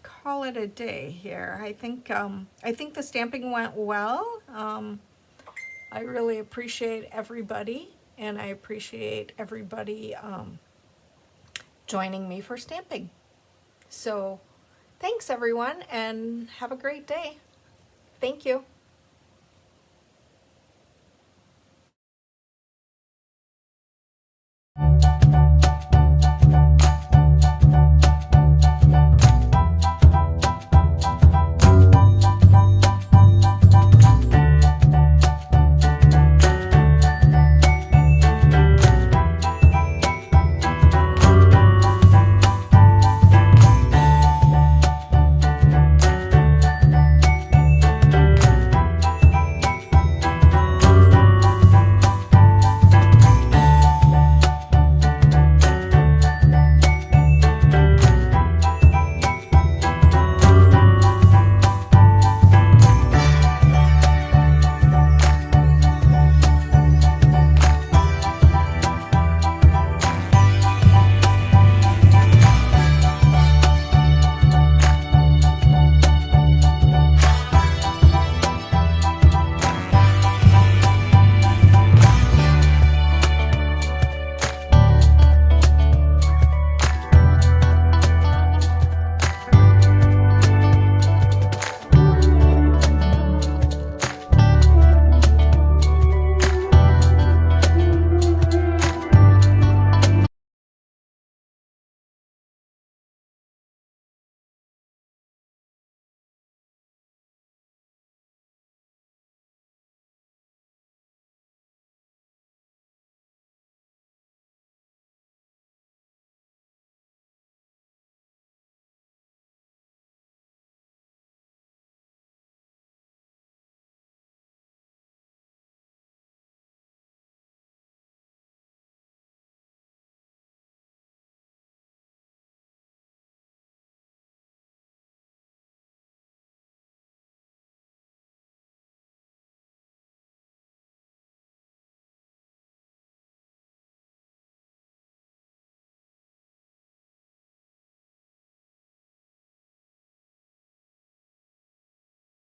call it a day here? I think the stamping went well. I really appreciate everybody, and I appreciate everybody joining me for stamping. So thanks everyone, and have a great day. Thank you.